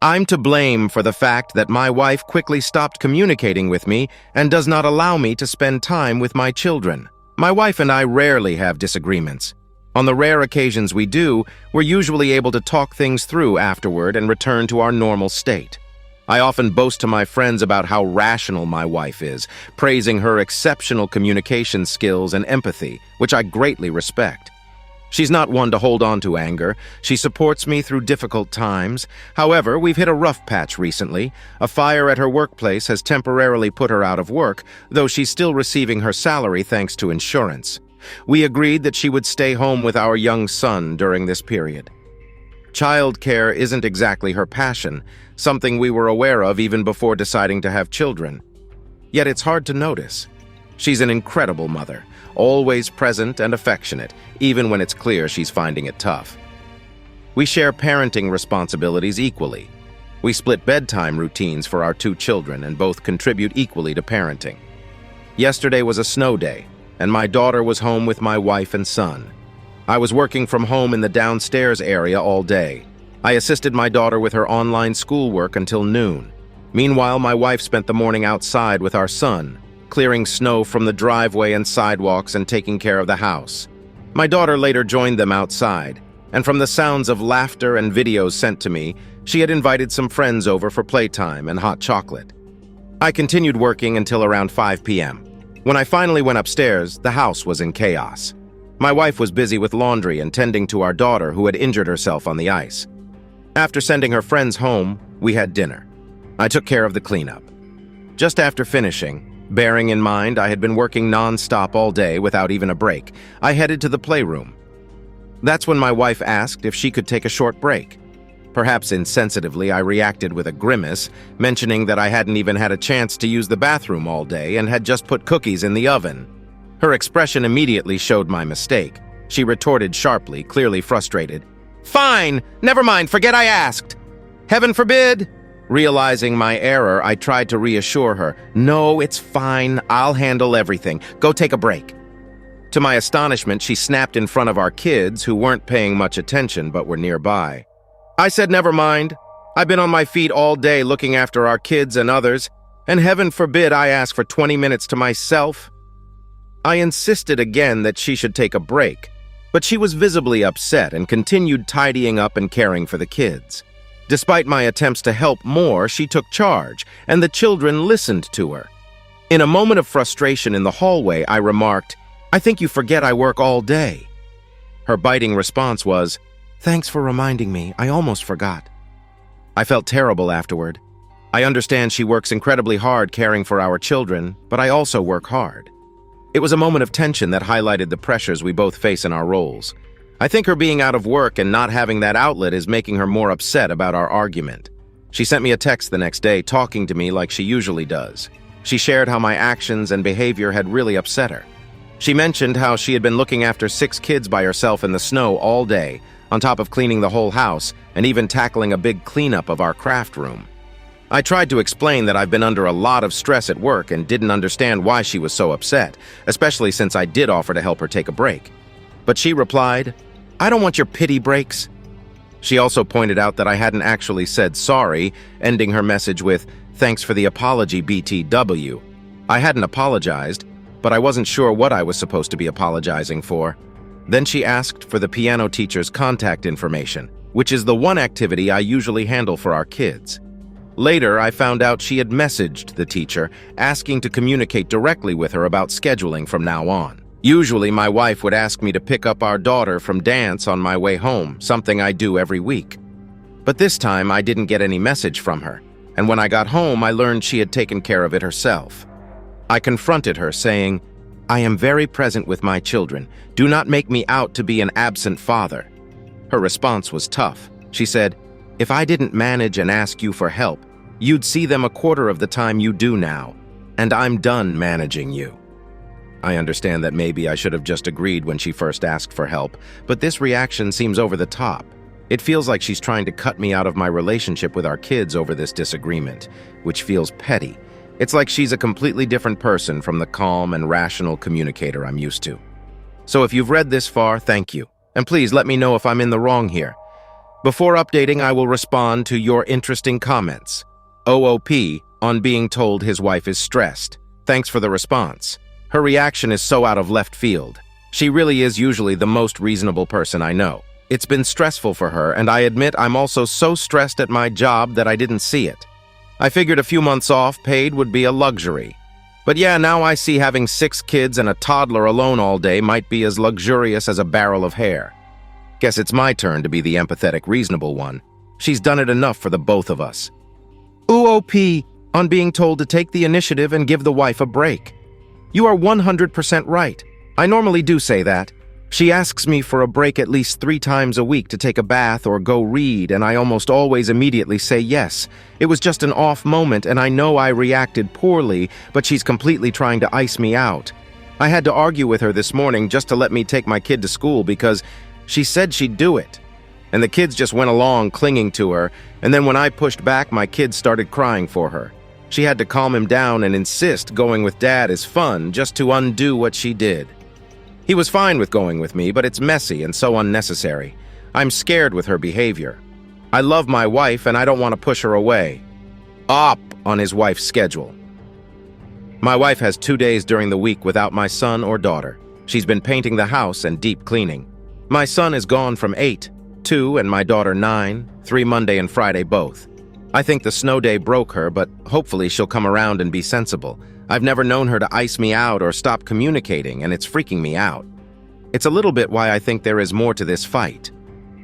I'm to blame for the fact that my wife quickly stopped communicating with me and does not allow me to spend time with my children. My wife and I rarely have disagreements. On the rare occasions we do, we're usually able to talk things through afterward and return to our normal state. I often boast to my friends about how rational my wife is, praising her exceptional communication skills and empathy, which I greatly respect. She's not one to hold on to anger. She supports me through difficult times. However, we've hit a rough patch recently. A fire at her workplace has temporarily put her out of work, though she's still receiving her salary thanks to insurance. We agreed that she would stay home with our young son during this period. Childcare isn't exactly her passion, something we were aware of even before deciding to have children. Yet it's hard to notice. She's an incredible mother, always present and affectionate, even when it's clear she's finding it tough. We share parenting responsibilities equally. We split bedtime routines for our 2 children and both contribute equally to parenting. Yesterday was a snow day, and my daughter was home with my wife and son. I was working from home in the downstairs area all day. I assisted my daughter with her online schoolwork until noon. Meanwhile, my wife spent the morning outside with our son, clearing snow from the driveway and sidewalks and taking care of the house. My daughter later joined them outside, and from the sounds of laughter and videos sent to me, she had invited some friends over for playtime and hot chocolate. I continued working until around 5 p.m. When I finally went upstairs, the house was in chaos. My wife was busy with laundry and tending to our daughter who had injured herself on the ice. After sending her friends home, we had dinner. I took care of the cleanup. Just after finishing, bearing in mind I had been working non-stop all day without even a break, I headed to the playroom. That's when my wife asked if she could take a short break. Perhaps insensitively, I reacted with a grimace, mentioning that I hadn't even had a chance to use the bathroom all day and had just put cookies in the oven. Her expression immediately showed my mistake. She retorted sharply, clearly frustrated. "Fine! Never mind, forget I asked! Heaven forbid!" Realizing my error, I tried to reassure her. "No, it's fine. I'll handle everything. Go take a break." To my astonishment, she snapped in front of our kids, who weren't paying much attention but were nearby. I said, "Never mind. I've been on my feet all day looking after our kids and others, and heaven forbid I ask for 20 minutes to myself." I insisted again that she should take a break, but she was visibly upset and continued tidying up and caring for the kids. Despite my attempts to help more, she took charge, and the children listened to her. In a moment of frustration in the hallway, I remarked, "I think you forget I work all day." Her biting response was, "Thanks for reminding me. I almost forgot." I felt terrible afterward. I understand she works incredibly hard caring for our children, but I also work hard. It was a moment of tension that highlighted the pressures we both face in our roles. I think her being out of work and not having that outlet is making her more upset about our argument. She sent me a text the next day talking to me like she usually does. She shared how my actions and behavior had really upset her. She mentioned how she had been looking after 6 kids by herself in the snow all day, on top of cleaning the whole house and even tackling a big cleanup of our craft room. I tried to explain that I've been under a lot of stress at work and didn't understand why she was so upset, especially since I did offer to help her take a break. But she replied, "I don't want your pity breaks." She also pointed out that I hadn't actually said sorry, ending her message with, "Thanks for the apology, BTW." I hadn't apologized, but I wasn't sure what I was supposed to be apologizing for. Then she asked for the piano teacher's contact information, which is the one activity I usually handle for our kids. Later, I found out she had messaged the teacher, asking to communicate directly with her about scheduling from now on. Usually, my wife would ask me to pick up our daughter from dance on my way home, something I do every week. But this time, I didn't get any message from her, and when I got home, I learned she had taken care of it herself. I confronted her, saying, "I am very present with my children. Do not make me out to be an absent father." Her response was tough. She said, "If I didn't manage and ask you for help, you'd see them a quarter of the time you do now, and I'm done managing you." I understand that maybe I should have just agreed when she first asked for help, but this reaction seems over the top. It feels like she's trying to cut me out of my relationship with our kids over this disagreement, which feels petty. It's like she's a completely different person from the calm and rational communicator I'm used to. So if you've read this far, thank you. And please let me know if I'm in the wrong here. Before updating, I will respond to your interesting comments. OOP on being told his wife is stressed. Thanks for the response. Her reaction is so out of left field. She really is usually the most reasonable person I know. It's been stressful for her, and I admit I'm also so stressed at my job that I didn't see it. I figured a few months off paid would be a luxury. But yeah, now I see having 6 kids and a toddler alone all day might be as luxurious as a barrel of hair. Guess it's my turn to be the empathetic, reasonable one. She's done it enough for the both of us. OOP on being told to take the initiative and give the wife a break. You are 100% right. I normally do say that. She asks me for a break at least 3 times a week to take a bath or go read, and I almost always immediately say yes. It was just an off moment, and I know I reacted poorly, but she's completely trying to ice me out. I had to argue with her this morning just to let me take my kid to school because she said she'd do it. And the kids just went along clinging to her, and then when I pushed back, my kids started crying for her. She had to calm him down and insist going with Dad is fun just to undo what she did. He was fine with going with me, but it's messy and so unnecessary. I'm scared with her behavior. I love my wife and I don't want to push her away. Op on his wife's schedule. My wife has 2 days during the week without my son or daughter. She's been painting the house and deep cleaning. My son is gone from 8, 2, and my daughter 9, 3 Monday and Friday both. I think the snow day broke her, but hopefully she'll come around and be sensible. I've never known her to ice me out or stop communicating, and it's freaking me out. It's a little bit why I think there is more to this fight.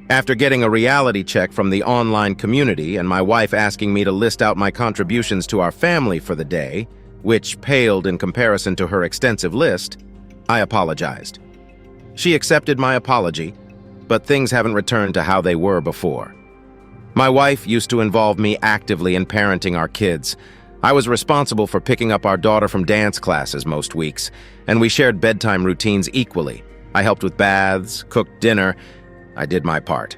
After getting a reality check from the online community and my wife asking me to list out my contributions to our family for the day, which paled in comparison to her extensive list, I apologized. She accepted my apology, but things haven't returned to how they were before. My wife used to involve me actively in parenting our kids. I was responsible for picking up our daughter from dance classes most weeks, and we shared bedtime routines equally. I helped with baths, cooked dinner. I did my part.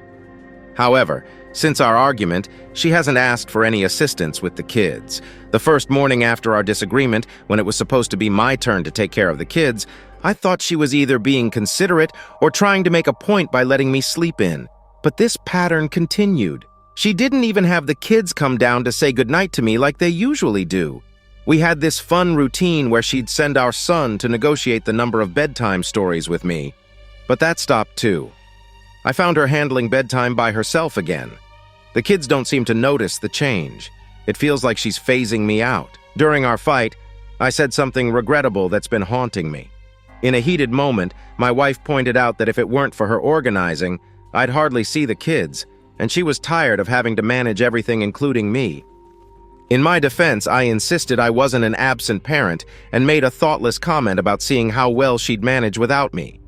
However, since our argument, she hasn't asked for any assistance with the kids. The first morning after our disagreement, when it was supposed to be my turn to take care of the kids, I thought she was either being considerate or trying to make a point by letting me sleep in. But this pattern continued. She didn't even have the kids come down to say goodnight to me like they usually do. We had this fun routine where she'd send our son to negotiate the number of bedtime stories with me. But that stopped too. I found her handling bedtime by herself again. The kids don't seem to notice the change. It feels like she's phasing me out. During our fight, I said something regrettable that's been haunting me. In a heated moment, my wife pointed out that if it weren't for her organizing, I'd hardly see the kids, and she was tired of having to manage everything, including me. In my defense, I insisted I wasn't an absent parent and made a thoughtless comment about seeing how well she'd manage without me.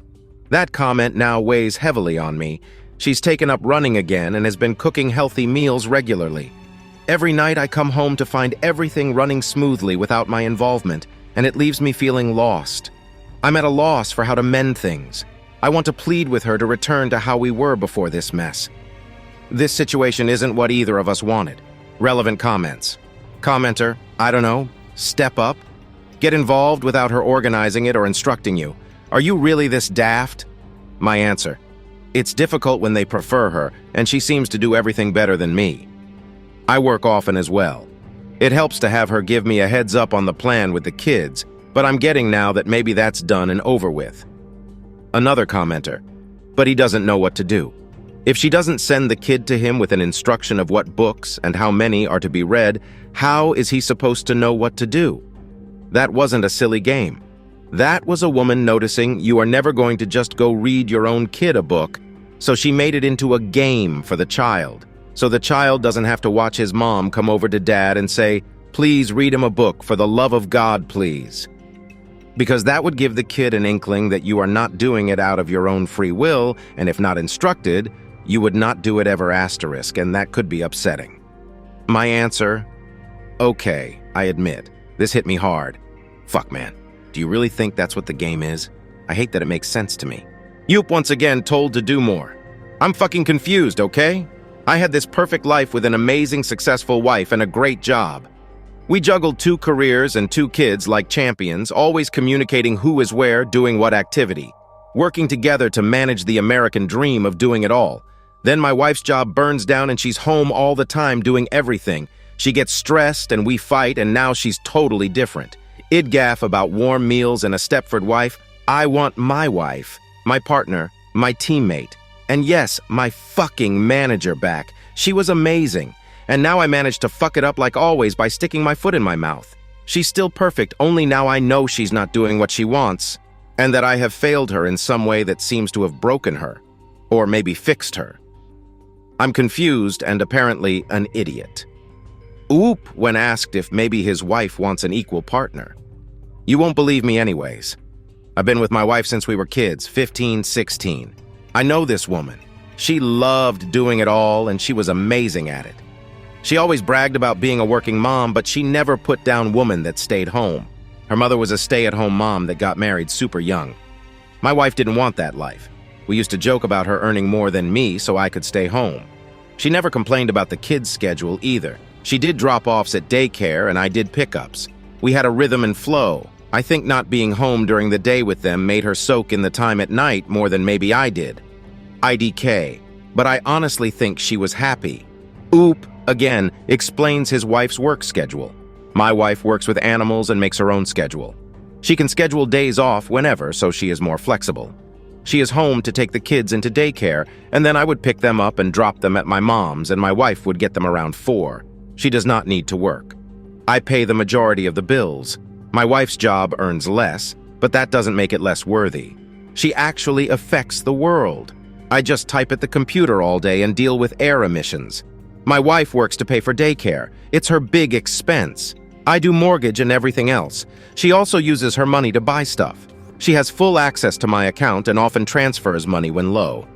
That comment now weighs heavily on me. She's taken up running again and has been cooking healthy meals regularly. Every night I come home to find everything running smoothly without my involvement, and it leaves me feeling lost. I'm at a loss for how to mend things. I want to plead with her to return to how we were before this mess. This situation isn't what either of us wanted. Relevant comments. Commenter, I don't know, step up? Get involved without her organizing it or instructing you. Are you really this daft? My answer, it's difficult when they prefer her, and she seems to do everything better than me. I work often as well. It helps to have her give me a heads up on the plan with the kids, but I'm getting now that maybe that's done and over with. Another commenter, but he doesn't know what to do. If she doesn't send the kid to him with an instruction of what books and how many are to be read, how is he supposed to know what to do? That wasn't a silly game. That was a woman noticing you are never going to just go read your own kid a book, so she made it into a game for the child, so the child doesn't have to watch his mom come over to Dad and say, "Please read him a book, for the love of God, please." Because that would give the kid an inkling that you are not doing it out of your own free will, and if not instructed, you would not do it ever asterisk, and that could be upsetting. My answer, okay, I admit, this hit me hard. Fuck, man. Do you really think that's what the game is? I hate that it makes sense to me. Youp once again told to do more. I'm fucking confused, okay? I had this perfect life with an amazing, successful wife and a great job. We juggled 2 careers and 2 kids like champions, always communicating who is where, doing what activity. Working together to manage the American dream of doing it all. Then my wife's job burns down and she's home all the time doing everything. She gets stressed and we fight, and now she's totally different. I'd gaff about warm meals and a Stepford wife. I want my wife, my partner, my teammate, and yes, my fucking manager back. She was amazing. And now I managed to fuck it up like always by sticking my foot in my mouth. She's still perfect, only now I know she's not doing what she wants, and that I have failed her in some way that seems to have broken her, or maybe fixed her. I'm confused and apparently an idiot. Oop when asked if maybe his wife wants an equal partner. You won't believe me anyways. I've been with my wife since we were kids, 15, 16. I know this woman. She loved doing it all and she was amazing at it. She always bragged about being a working mom, but she never put down woman that stayed home. Her mother was a stay-at-home mom that got married super young. My wife didn't want that life. We used to joke about her earning more than me so I could stay home. She never complained about the kids' schedule either. She did drop-offs at daycare and I did pickups. We had a rhythm and flow. I think not being home during the day with them made her soak in the time at night more than maybe I did. IDK. But I honestly think she was happy. Oop, again, explains his wife's work schedule. My wife works with animals and makes her own schedule. She can schedule days off whenever, so she is more flexible. She is home to take the kids into daycare, and then I would pick them up and drop them at my mom's, and my wife would get them around 4. She does not need to work. I pay the majority of the bills. My wife's job earns less, but that doesn't make it less worthy. She actually affects the world. I just type at the computer all day and deal with air emissions. My wife works to pay for daycare. It's her big expense. I do mortgage and everything else. She also uses her money to buy stuff. She has full access to my account and often transfers money when low.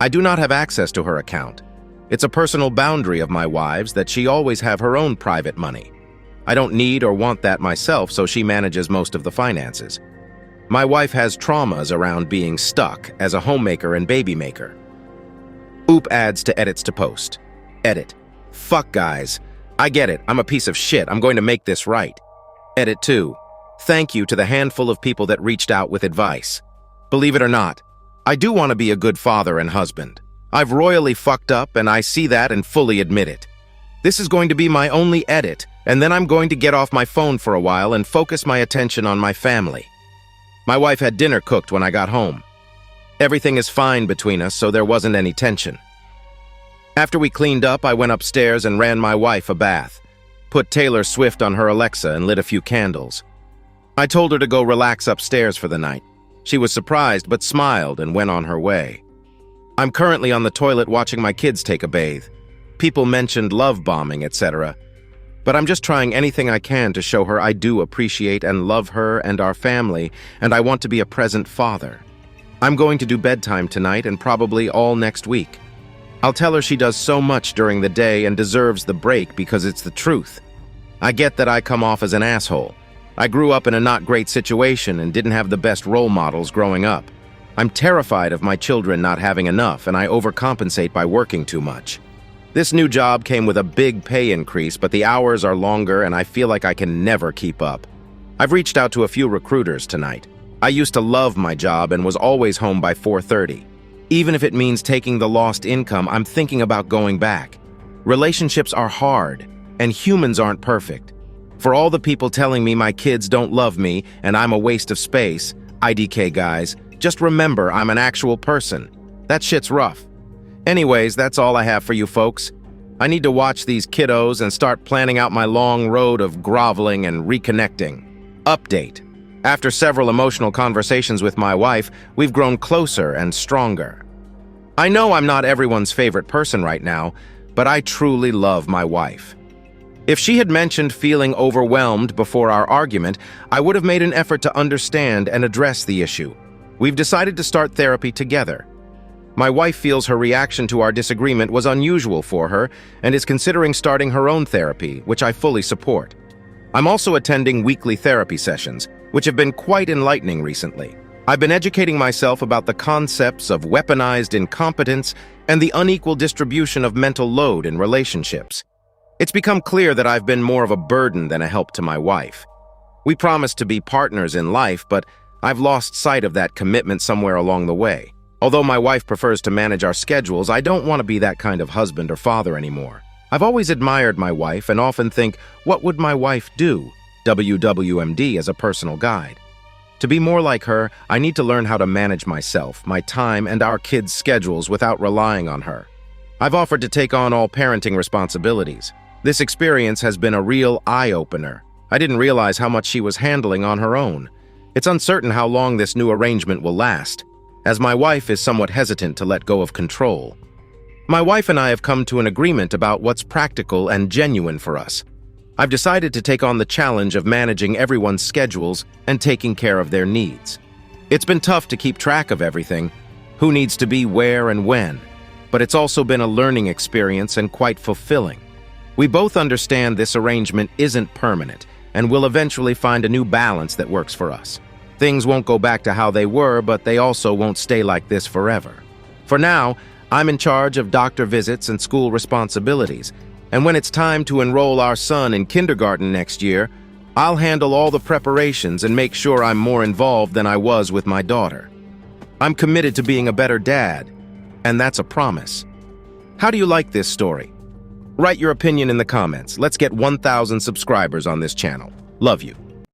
I do not have access to her account. It's a personal boundary of my wife's that she always have her own private money. I don't need or want that myself, so she manages most of the finances. My wife has traumas around being stuck as a homemaker and baby maker. Oop adds to edits to post. Edit. Fuck guys. I get it. I'm a piece of shit. I'm going to make this right. Edit 2. Thank you to the handful of people that reached out with advice. Believe it or not, I do want to be a good father and husband. I've royally fucked up and I see that and fully admit it. This is going to be my only edit, and then I'm going to get off my phone for a while and focus my attention on my family. My wife had dinner cooked when I got home. Everything is fine between us, so there wasn't any tension. After we cleaned up, I went upstairs and ran my wife a bath, put Taylor Swift on her Alexa and lit a few candles. I told her to go relax upstairs for the night. She was surprised but smiled and went on her way. I'm currently on the toilet watching my kids take a bathe. People mentioned love bombing, etc. But I'm just trying anything I can to show her I do appreciate and love her and our family, and I want to be a present father. I'm going to do bedtime tonight and probably all next week. I'll tell her she does so much during the day and deserves the break because it's the truth. I get that I come off as an asshole. I grew up in a not great situation and didn't have the best role models growing up. I'm terrified of my children not having enough, and I overcompensate by working too much. This new job came with a big pay increase, but the hours are longer and I feel like I can never keep up. I've reached out to a few recruiters tonight. I used to love my job and was always home by 4:30. Even if it means taking the lost income, I'm thinking about going back. Relationships are hard, and humans aren't perfect. For all the people telling me my kids don't love me and I'm a waste of space, IDK guys, just remember I'm an actual person. That shit's rough. Anyways, that's all I have for you folks. I need to watch these kiddos and start planning out my long road of groveling and reconnecting. Update. After several emotional conversations with my wife, we've grown closer and stronger. I know I'm not everyone's favorite person right now, but I truly love my wife. If she had mentioned feeling overwhelmed before our argument, I would have made an effort to understand and address the issue. We've decided to start therapy together. My wife feels her reaction to our disagreement was unusual for her and is considering starting her own therapy, which I fully support. I'm also attending weekly therapy sessions, which have been quite enlightening recently. I've been educating myself about the concepts of weaponized incompetence and the unequal distribution of mental load in relationships. It's become clear that I've been more of a burden than a help to my wife. We promised to be partners in life, but I've lost sight of that commitment somewhere along the way. Although my wife prefers to manage our schedules, I don't want to be that kind of husband or father anymore. I've always admired my wife and often think, what would my wife do? WWMD as a personal guide. To be more like her, I need to learn how to manage myself, my time, and our kids' schedules without relying on her. I've offered to take on all parenting responsibilities. This experience has been a real eye-opener. I didn't realize how much she was handling on her own. It's uncertain how long this new arrangement will last, as my wife is somewhat hesitant to let go of control. My wife and I have come to an agreement about what's practical and genuine for us. I've decided to take on the challenge of managing everyone's schedules and taking care of their needs. It's been tough to keep track of everything, who needs to be where and when, but it's also been a learning experience and quite fulfilling. We both understand this arrangement isn't permanent and will eventually find a new balance that works for us. Things won't go back to how they were, but they also won't stay like this forever. For now, I'm in charge of doctor visits and school responsibilities, and when it's time to enroll our son in kindergarten next year, I'll handle all the preparations and make sure I'm more involved than I was with my daughter. I'm committed to being a better dad, and that's a promise. How do you like this story? Write your opinion in the comments. Let's get 1,000 subscribers on this channel. Love you.